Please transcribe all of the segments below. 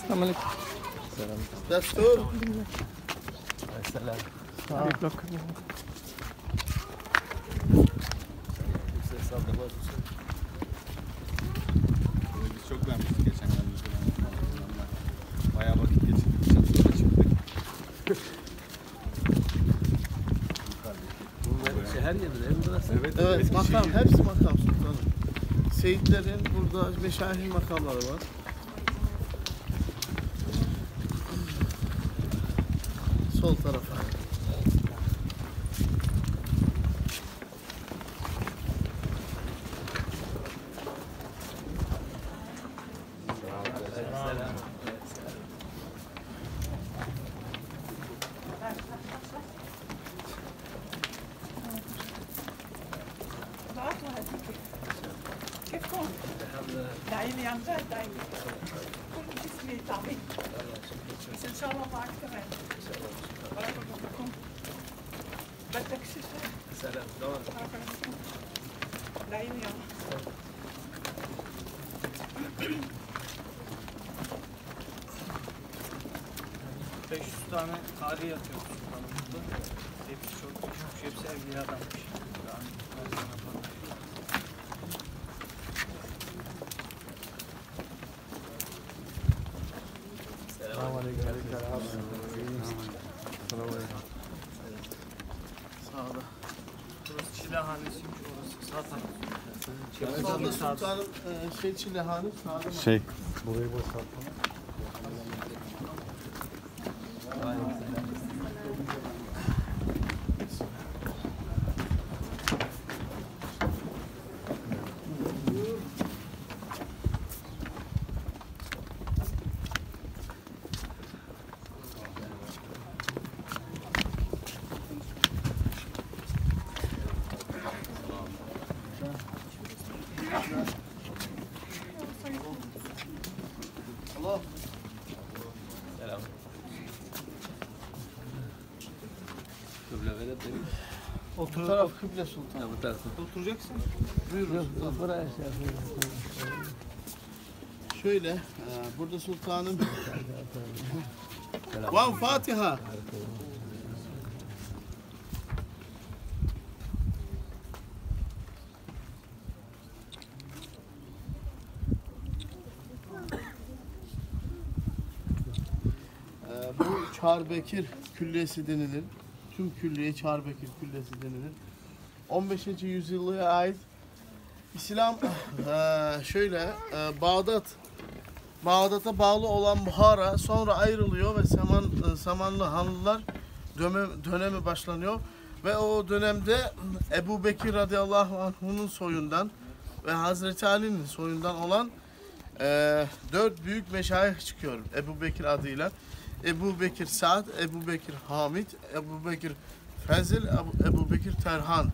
Selamünaleyküm. Selam. Destur. Selam. Bir blok. Biz çok beğenmiştik geçen gün. Bayağı vakit geçirdik. Çatışmaya çıktık. Şehir yeri değil mi burası? Evet, makam. Hepsi makam sultanım. Seyitlerin burada meşahir makamları var. Sol tarafa. كيفكم؟ دعيني عن جد دعيني كل جسمي تعبان بس ان شاء الله معك كمان بارك الله فيكم بدك شفاء Selam. Doğru. بارك الله فيكم دعيني يا الله 500 tane tarihi yatıyor sultanımızda. Hepsi çok geçmiş, hepsi evliya adammış. Yani ben sana paylaşıyorum. Sağda. Burası Çilehanesi'ymiş, orası sağ tarafı. Sağda sultanım Çilehanı sağda mı? Şey. Burayı boşaltalım. Allah. Selam. Kıble velet değil mi? Bu taraf kıble sultan. Ha, bu tarafta. Oturacaksın. Buyurun. Buraya şey yapayım. Şöyle, burada sultanım. Van Fatiha. Bu Çarbekir Külliyesi denilir. Tüm külliye Çarbekir Külliyesi denilir. 15. yüzyıla ait İslam şöyle Bağdat'a bağlı olan Buhara sonra ayrılıyor ve Samanlı Hanlılar dönemi başlanıyor ve o dönemde Ebu Bekir radıyallahu anh'unun soyundan ve Hazreti Ali'nin soyundan olan 4 büyük meşayih çıkıyor Ebu Bekir adıyla. Ebu Bekir Sa'd, Ebu Bekir Hamid, Ebu Bekir Fezil, Ebu Bekir Terhan.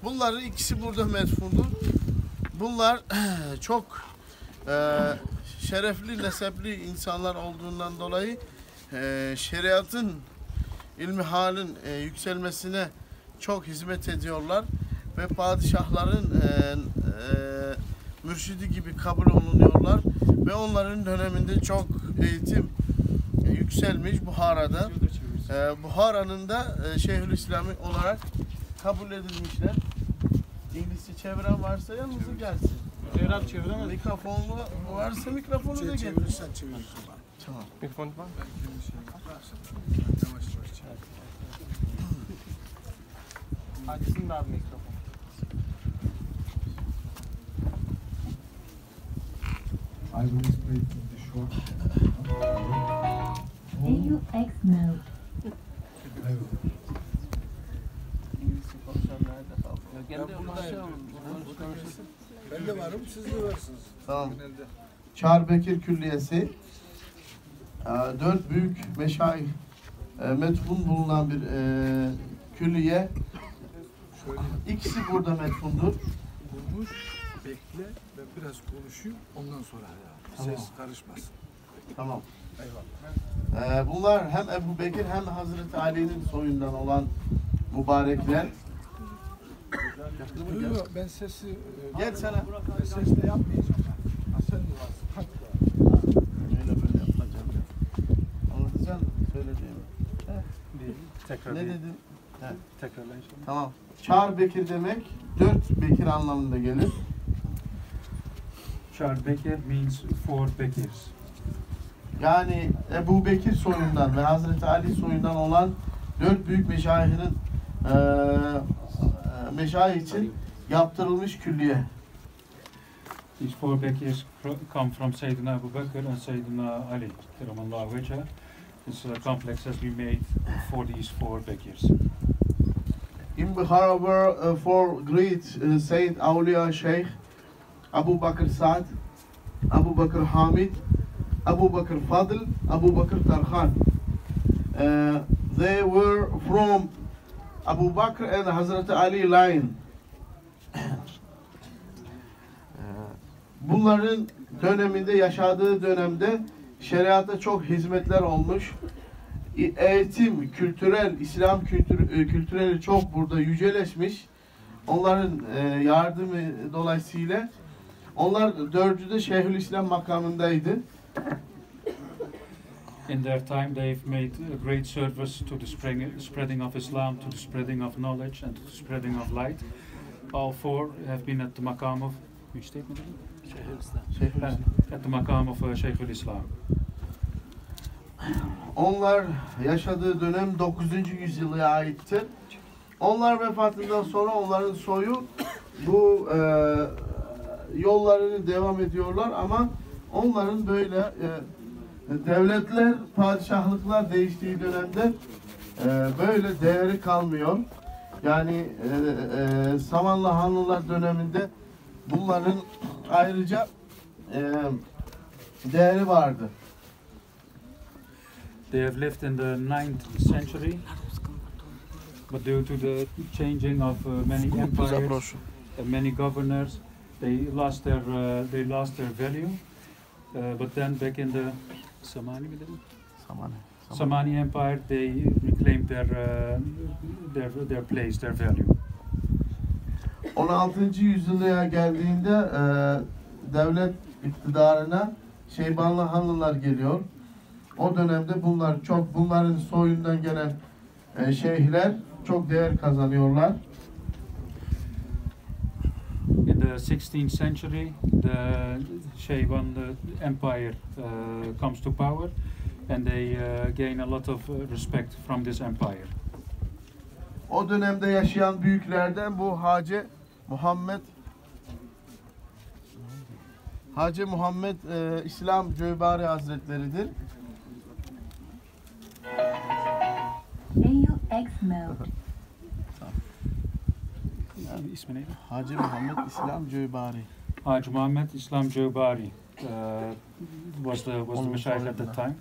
Bunların ikisi burada medfundur. Bunlar çok şerefli, nesepli insanlar olduğundan dolayı şeriatın, ilmi halin yükselmesine çok hizmet ediyorlar ve padişahların mürşidi gibi kabul olunuyorlar ve onların döneminde çok eğitim yükselmiş Buhara'da. Buhara'nın da Şeyhülislam'ı olarak kabul edilmişler. İngilizce çeviren varsa yanınıza gelsin. Herhalde çeviremez. Mikrofonu varsa mikrofonu da getir. Çevirirsen çevirirsin. Tamam. Mikrofon var. Yavaş yavaş çevir. Açsın da abi mikrofon. I will explain the short. AUX mode. İngilizce konuşanlar da kaldı. Kendi burada Ben de varım, siz de varsınız. Tamam. Genelde. Çarbekir Külliyesi 4 büyük meşayih metfun bulunan bir külliye. Şöyle İkisi burada metfundur. durmuş, bekle, ben biraz konuşayım, ondan sonra Tamam. ses karışmasın. Tamam. Eyvallah. Bunlar hem Ebu Bekir hem Hazreti Ali'nin soyundan olan mübarekler. Yok, ben sesi... Gel sana. Ben sesle yapmayacağım. Ha, sen de varsın. Hadi. Öyle böyle yapacağım. Tekrar Ne bir- dedin? Tekrarlayın şimdi. Tamam. Çağır Bekir demek 4 Bekir anlamında gelir. Charles Bekir means 4 Bekirs. Yani Ebu Bekir soyundan ve Hazreti Ali soyundan olan 4 büyük meşayihinin meşayih için yaptırılmış külliye. These 4 Bekirs come from Sayyidina Abu Bakr and Sayyidina Ali. Karamallahu wajhah. This complex has been made for these 4 Bekirs. In Bukhara were 4 great Sayyid Awliya Sheikh Abu Bakr Sa'd, Abu Bakr Hamid, Abu Bakr Fadl, Abu Bakr Tarkhan. They were from Abu Bakr and Hazreti Ali line. Bunların döneminde, yaşadığı dönemde şeriata çok hizmetler olmuş. Eğitim, kültürel, İslam kültüreli çok burada yüceleşmiş. Onların yardımı dolayısıyla onlar dördüncü Şeyhülislam makamındaydı. In their time, they've made a great service to the spreading of Islam, to the spreading of knowledge, and to the spreading of light. All 4 have been at the maqam of, Şeyhülislam. at the maqam of Shaykhul Islam. Onlar yaşadığı dönem 9. yüzyıla aittir. Onlar vefatından sonra onların soyu bu yollarını devam ediyorlar ama onların böyle devletler, padişahlıklar değiştiği dönemde böyle değeri kalmıyor. Yani Samanlı Hanlılar döneminde bunların ayrıca değeri vardı. They have lived in the 9th century, but due to the changing of many empires and many governors, they lost their value. But then back in the Samani Empire, they reclaimed their place, their value. 16. yüzyıla geldiğinde devlet iktidarına Şeybanlı Hanlılar geliyor. O dönemde bunların soyundan gelen şeyhler çok değer kazanıyorlar. In the 16th century, the Shayban Empire comes to power, and they gain a lot of respect from this empire. O dönemde yaşayan büyüklerden bu Hacı Muhammed İslam Cöybari Hazretleri'dir. AUX mode. İsmi neydi? Hacı Muhammed İslam Cöybari. Haj Muhammad Islam Jobari was the Mashayikh at that time,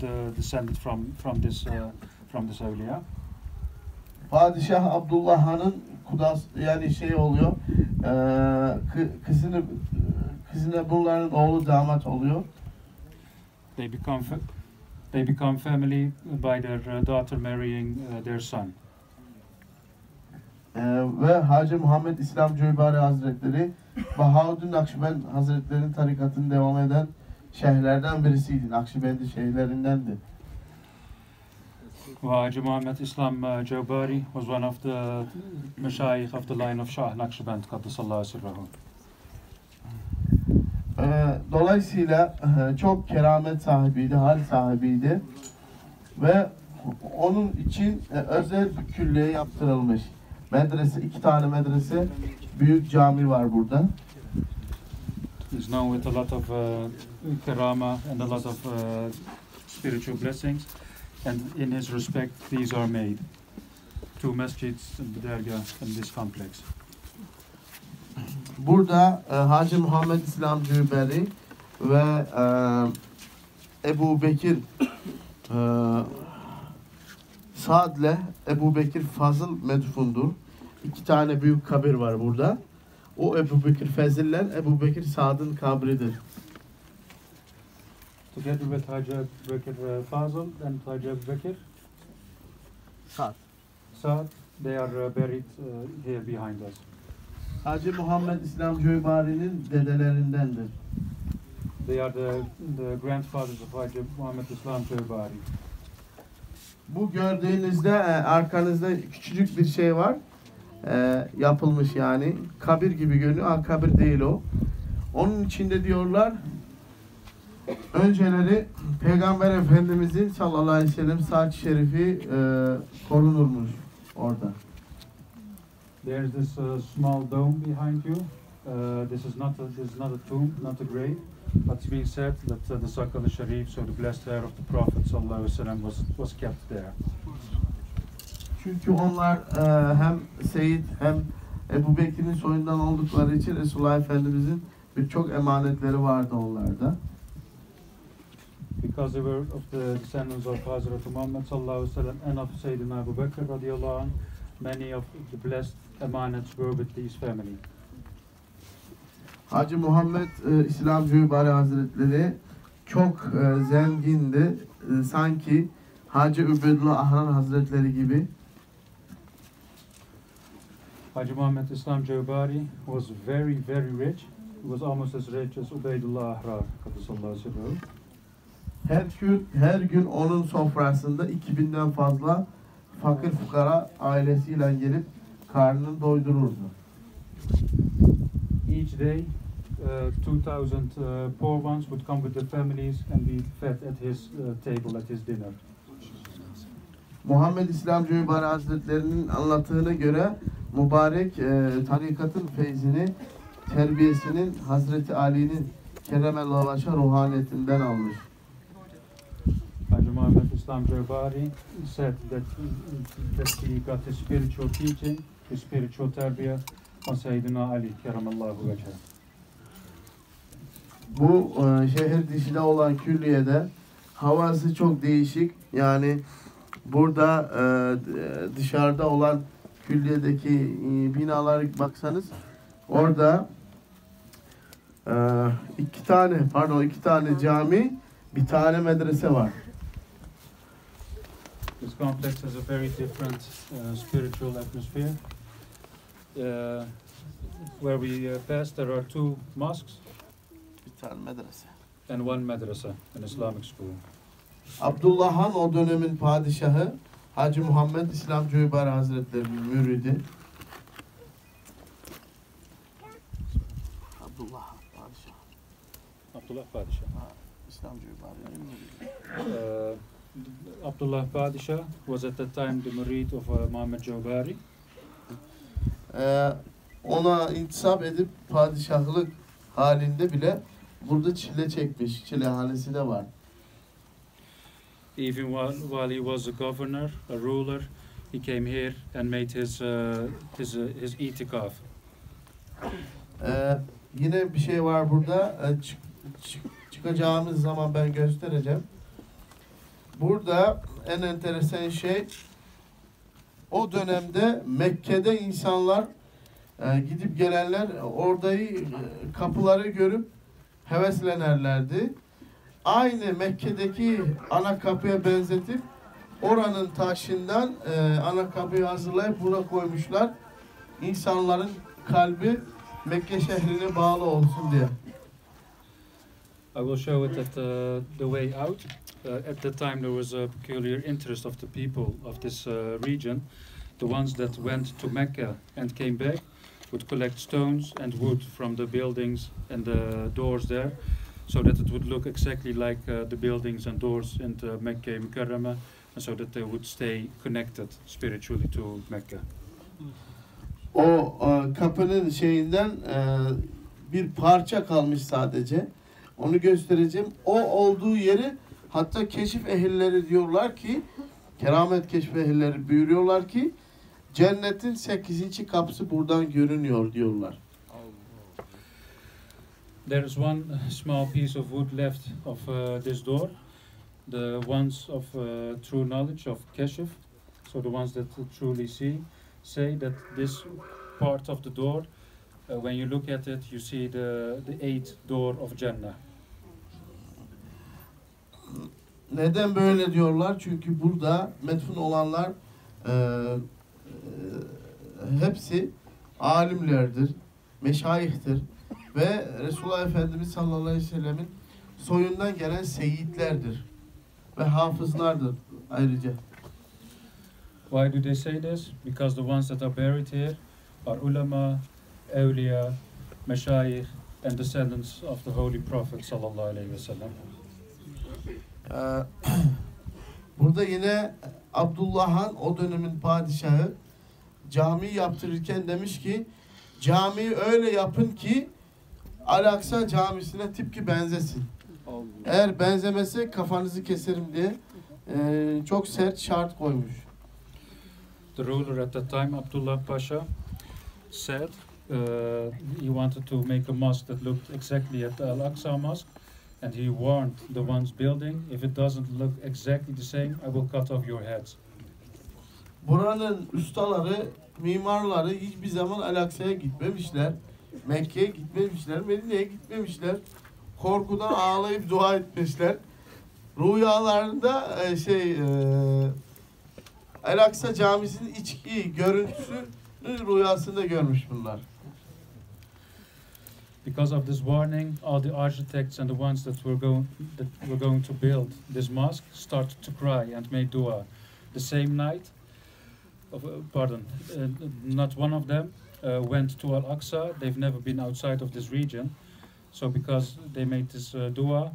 the descended from this awliya. Padişah Abdullah Han'ın kudas yani şey oluyor. Kızına bunların oğlu damat oluyor. They become family by their daughter marrying their son. Ve Hacı Muhammed İslam Cöybari Hazretleri Bahaüddin Nakşibend Hazretleri'nin tarikatını devam eden şeyhlerden birisiydi. Nakşibendi şeyhlerindendi. Haj Muhammad Islam Jobari was one of the Mashayikh of the line of Shah Naqshband Qaddasallahu sirrahu. Dolayısıyla çok keramet sahibiydi, hal sahibiydi ve onun için özel bir külliye yaptırılmış. Medrese, 2 tane medrese, büyük cami var burada. He's known with a lot of karama and a lot of spiritual blessings, and in his respect, these are made. 2 masjids and the dergah in this complex. Burada Hacı Muhammed İslam Cöybari ve Ebu Bekir Sa'd'le Ebu Bekir Fazıl medfundur. 2 tane büyük kabir var burada. O Ebu Bekir Fazıl'le Ebu Bekir Sa'd'ın kabridir. Together with Haj Bekir Fazl and Haj Bekir Sa'd, they are buried here behind us. Hacı Muhammed İslam Cöybari'nin dedelerindendir. They are the grandfathers of Haj Muhammad Islam Jobari. Bu gördüğünüzde arkanızda küçücük bir şey var. Yapılmış yani. Kabir gibi görünüyor. Ama kabir değil o. Onun içinde diyorlar önceleri Peygamber Efendimizin sallallahu aleyhi ve sellem saç şerifi korunurmuş orada. There's this small dome behind you. This is not a tomb, not a grave, but it's being said that the Sakal Sharif, so the blessed hair of the Prophet sallallahu aleyhi ve sellem was kept there. Çünkü onlar hem Seyyid hem Ebu Bekir'in soyundan oldukları için Resulullah Efendimizin birçok emanetleri vardı onlarda. Because they were of the descendants of Hazrat Muhammad sallallahu aleyhi ve sellem and of Sayyidina Abu Bakr radiyallahu anh, many of the blessed emanets were with these family. Hacı Muhammed İslam Cübbari Hazretleri çok zengindi. Sanki Hacı Übeydullah Ahran Hazretleri gibi. Haji Muhammad Islam Jawbari was very, very rich. He was almost as rich as Ubeydullah Ahrar, sallallahu aleyhi ve sellem. Her gün onun sofrasında 2000'den fazla fakir fukara ailesiyle gelip karnını doydururdu. Each day, 2,000 poor ones would come with their families and be fed at his table, at his dinner. Muhammed İslam Cübbari Hazretleri'nin anlattığına göre mübarek tarikatın feyzini, terbiyesinin Hazreti Ali'nin Kerem-el Başa ruhaniyetinden almış. Haji Muhammad Islam Jawbari said that he got his spiritual teaching, his spiritual terbiye on Sayyidina Ali Keramallahu Veceh. Bu şehir dışında olan külliyede havası çok değişik. Yani burada dışarıda olan külliyedeki binalara baksanız orada iki tane cami, bir tane medrese var. This complex has a very different spiritual atmosphere. Where we passed, there are 2 mosques Bir tane medrese. and 1 madrasa, an Islamic school. Abdullah Han o dönemin padişahı Hacı Muhammed İslam Cübbari Hazretleri'nin müridi. Abdullah Han padişah. Abdullah Padişah. İslam Cübbari'nin müridi. Abdullah Padişah was at that time the murid of Muhammad Jawbari. Ona intisap edip padişahlık halinde bile burada çile çekmiş. Çilehanesi de var. Even while he was a governor, a ruler, he came here and made his itikaf. Yine bir şey var burada. Çıkacağımız zaman ben göstereceğim. Burada en enteresan şey o dönemde Mekke'de insanlar gidip gelenler oradayı kapıları görüp heveslenerlerdi. Aynı Mekke'deki ana kapıya benzetip oranın taşından ana kapıyı hazırlayıp buna koymuşlar. İnsanların kalbi Mekke şehrine bağlı olsun diye. I will show it at the way out. At that time there was a peculiar interest of the people of this region. The ones that went to Mecca and came back would collect stones and wood from the buildings and the doors there, so that it would look exactly like the buildings and doors in the Mecca Mukarrama, and so that they would stay connected spiritually to Mecca. O kapının şeyinden bir parça kalmış sadece. Onu göstereceğim. O olduğu yeri hatta keşif ehilleri diyorlar ki, keramet keşif ehilleri buyuruyorlar ki cennetin 8. kapısı buradan görünüyor diyorlar. There is one small piece of wood left of this door. The ones of true knowledge of Keshif, so the ones that truly see, say that this part of the door, when you look at it, you see the 8th door of Jannah. Neden böyle diyorlar? Çünkü burada metfun olanlar hepsi alimlerdir, meşayihtir ve Resulullah Efendimiz sallallahu aleyhi ve sellemin soyundan gelen seyitlerdir ve hafızlardır ayrıca. Why do they say this? Because the ones that are buried here are ulama, awliya, mashayikh, and descendants of the Holy Prophet sallallahu aleyhi ve sellem. Burada yine Abdullah Han, o dönemin padişahı, cami yaptırırken demiş ki camiyi öyle yapın ki Al-Aksa camisine tıpkı benzesin. Eğer benzemezse kafanızı keserim diye çok sert şart koymuş. The ruler at that time, Abdullah Pasha, said he wanted to make a mosque that looked exactly at the Al-Aqsa Mosque, and he warned the ones building, if it doesn't look exactly the same, I will cut off your heads. Buranın ustaları, mimarları hiçbir zaman Al-Aksa'ya gitmemişler. Mekke'ye gitmemişler, Medine'ye gitmemişler. Korkudan ağlayıp dua etmişler. Rüyalarında Al-Aksa Camisi'nin içki görüntüsü rüyasında görmüş bunlar. Because of this warning, all the architects and the ones that were going to build this mosque started to cry and made dua. The same night, not one of them went to Al-Aqsa. They've never been outside of this region. So because they made this dua,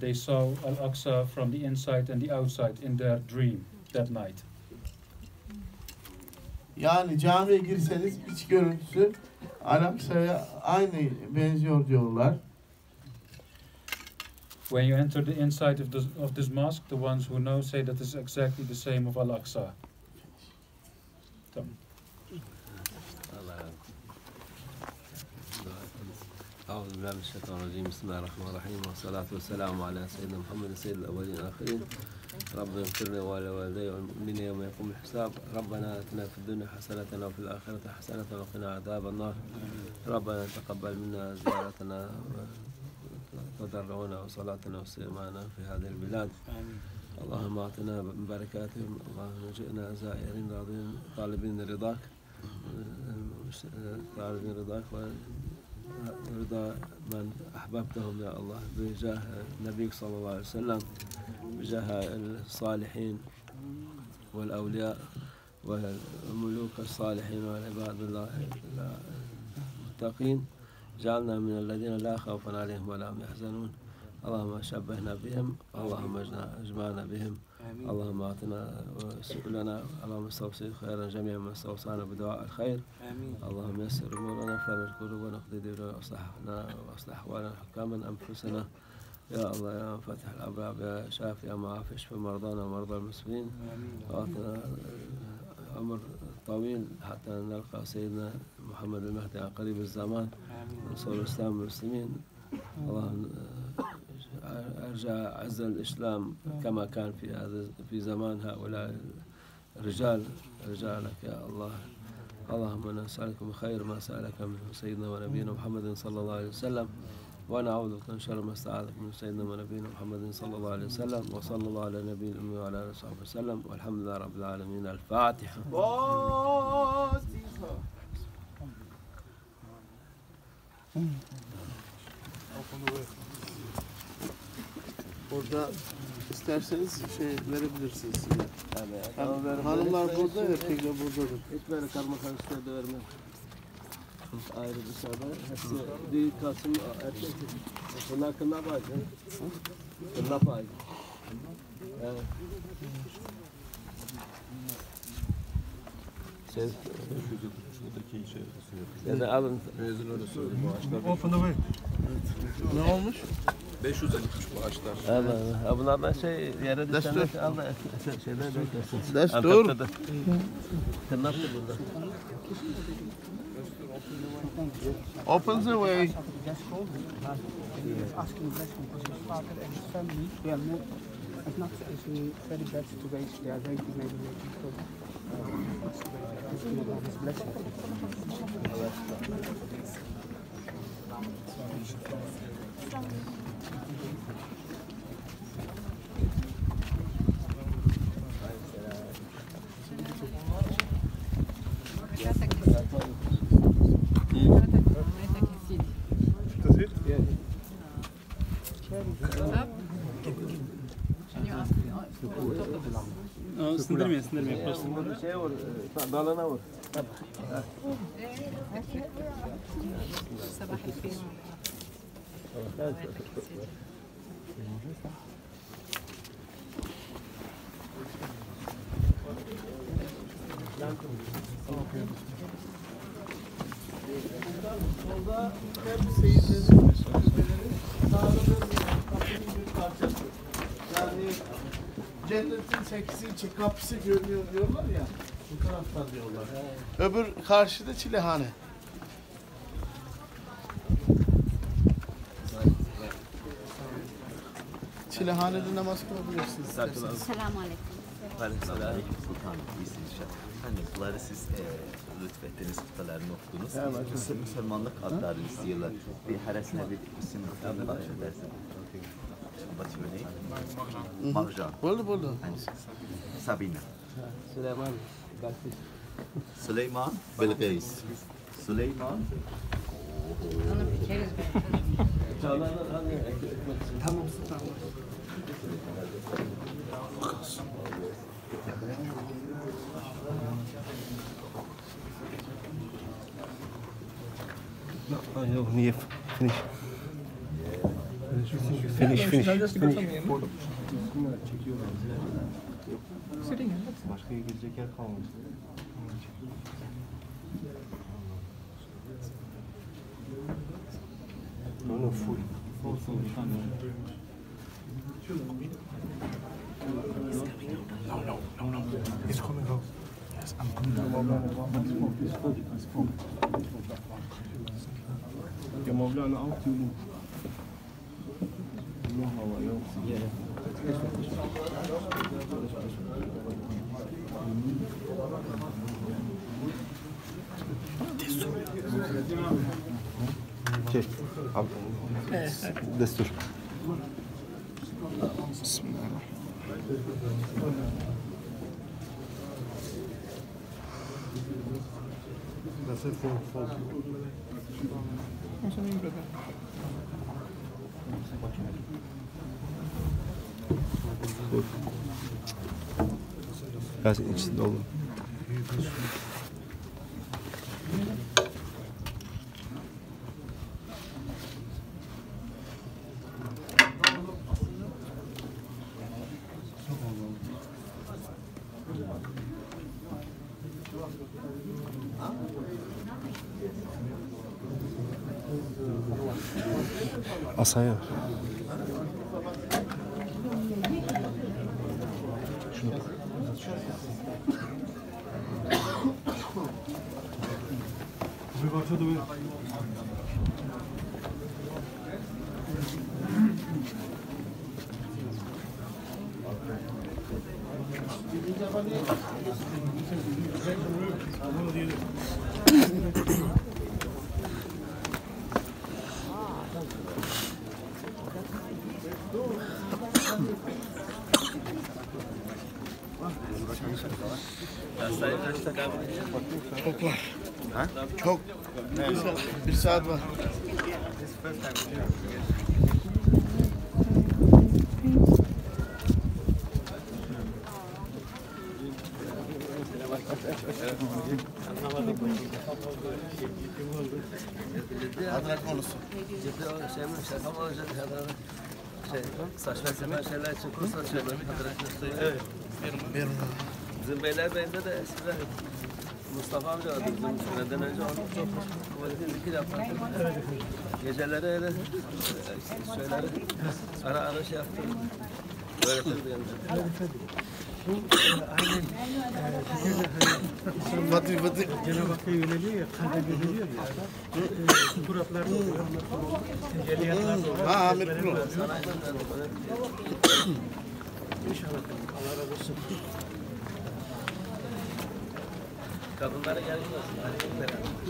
they saw Al-Aqsa from the inside and the outside in their dream that night. Yani camiye girseniz iç görüntüsü Al-Aqsa'ya aynı benziyor diyorlar. When you enter the inside of this mosque, the ones who know say that it's exactly the same of Al-Aqsa. أعوذ بالله من الشيطان الرجيم بسم الله الرحمن الرحيم والصلاة والسلام على سيدنا محمد سيد الأولين والآخرين رب اغفر لي ولوالدي والمؤمنين يوم يقوم الحساب ربنا آتنا في الدنيا حسنة وفي الآخرة حسنة وقنا عذاب النار ربنا تقبل منا زيارتنا وتضرعنا وصلاتنا وصيامنا في هذه البلاد اللهم أعطنا من بركاتهم اللهم جئنا زائرين راضين طالبين رضاك ورضا من أحببتهم يا الله بجاه نبيك صلى الله عليه وسلم بجاه الصالحين والأولياء والملوك الصالحين والعباد الله المتقين جعلنا من الذين لا خوف عليهم ولا هم يحزنون اللهم شبهنا بهم اللهم اجمعنا بهم اللهم اعطنا وسؤلنا اللهم استوصي خيرا جميعا من استوصانا بدعاء الخير اللهم يسر امورنا فرج قلوبنا واقض ديننا واصلح احوالنا حكاما انفسنا يا الله يا فاتح الابواب يا شافي يا معافي اشف مرضانا ومرضى المسلمين واعطنا عمر طويل حتى نلقى سيدنا محمد المهدي عن قريب الزمان نصر الاسلام والمسلمين اللهم أرجع عز الإسلام كما كان في زمان هؤلاء الرجال رجالك يا الله اللهم نسألك من خير ما سألك منه سيدنا ونبينا محمد صلى الله عليه وسلم ونعوذ بك من شر ما استعاذك من سيدنا ونبينا محمد صلى الله عليه وسلم وصلى الله على نبينا الأمي وعلى آله وصحبه وسلم والحمد لله رب العالمين الفاتحة. Orada isterseniz verebilirsiniz size. Hanımlar burada, erkekler buradadır. Hiç böyle karma karışıklığı da vermem. Ayrı dışarıda. Hepsi büyük Kasım erkek. Bunlar kınla bağcı. Kınla bağcı. Evet. Ya da alın. Mezun öyle söyledi bu ağaçlar. Ne olmuş? 500 alınmış bu ağaçlar. Evet. Bunlardan yere Destur. düşenler al da şeyden dökersin. Destur. Tırnaktır burada. Open the way. Asking blessing because his father and his family, they are not, it's not it's a very bad situation. They are waiting maybe for his blessing. Sındırmıyor. Prosto. Şey vur, dalına vur. صباح الخير. Solda hep seyirlerin, sağda kapının bir parçası. Yani cennetin 8. kapısı görünüyor diyorlar ya, bu taraftan diyorlar. Öbür karşıda Çilehane. Çilehanede namaz kılabilirsiniz. Selamun aleyküm. Aleykümselam. Sultanım, iyisiniz inşallah. Hani bunları siz lütfettiniz, kıtalarını okudunuz. Müslümanlık adlarını istiyorlar. Bir heresine bir isim kıtalarını bahsedersin. What's your name? Marjan. Buldu. Sabine. Süleyman. Süleyman Belgeis. Süleyman. Onu biteriz ben. Tamam sultanım. Yok, niye? Finish. Başka girecek yer kalmamış. Onu full. No. It's coming out. Yes, I'm coming out. يا مولانا أعطي Destur. بسم الله Biraz içinde oldu. Asaya. Bir parça da ver. Çok var. Çok. Bir saat var. Adrak konusu. Saçma sapan şeyler için kurslar söylemek evet. Bizim Beylerbeyi'nde de eskiden Mustafa amca vardı bizim süreden önce onu çok kuvvetli zikir yapardı. Geceleri öyle söyleri ara şey yaptı. Öğretirdi yani. Fatih. Cenab-ı Hakk'a yöneliyor ya, kalbe yöneliyor ya. Kuratlarda oluyor. Celiyatlarda oluyor. Ahmet Kulu. İnşallah. Allah razı olsun. Kadınlara gelmiyorsun.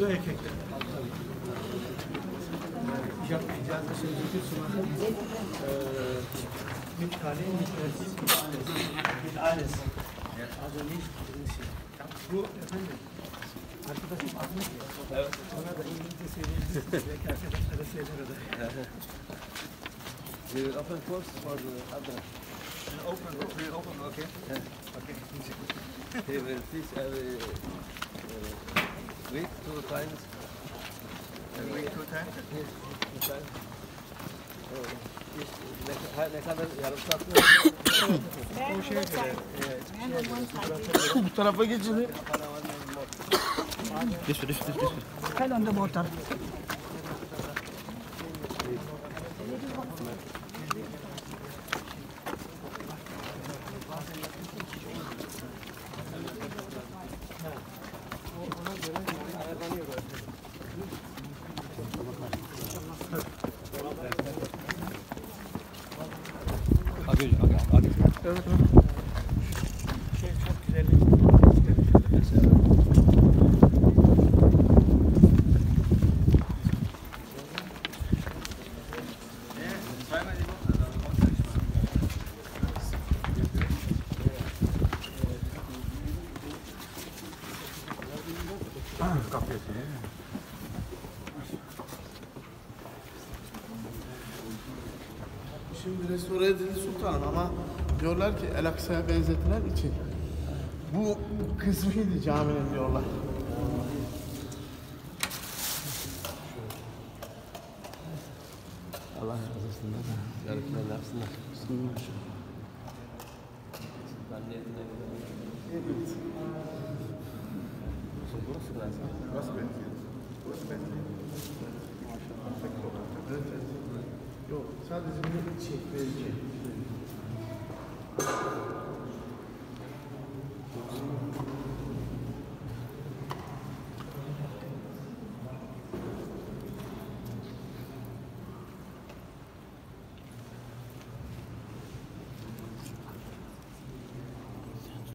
Yok erkekler. İcazda sözlükü sunan bir kale, bir ailesi. Az önce bu efendim arkadaşım Ahmet ya. Evet. Ona da İngilizce söyleyebiliriz. Belki arkadaşlara söyler o da. Open course for the other. open, okay? Yeah. Okay. He will teach every week 2 times. Every week 2 times? Yes, 2 times. Ne kadar yarım saat mi? Bu şeye göre. Bu tarafa geçin. Head on the water. Şey çok güzel. Şimdi restore edildi sultanım ama diyorlar ki El Aksa'ya benzetilen için bu kısmıydı caminin diyorlar. Allah razı olsun. Yarıklarını yapsınlar. Ben niyetine Evet. burası benziyor. Burası benziyor. Burası benziyor. Evet. Yok sadece bir içi verici.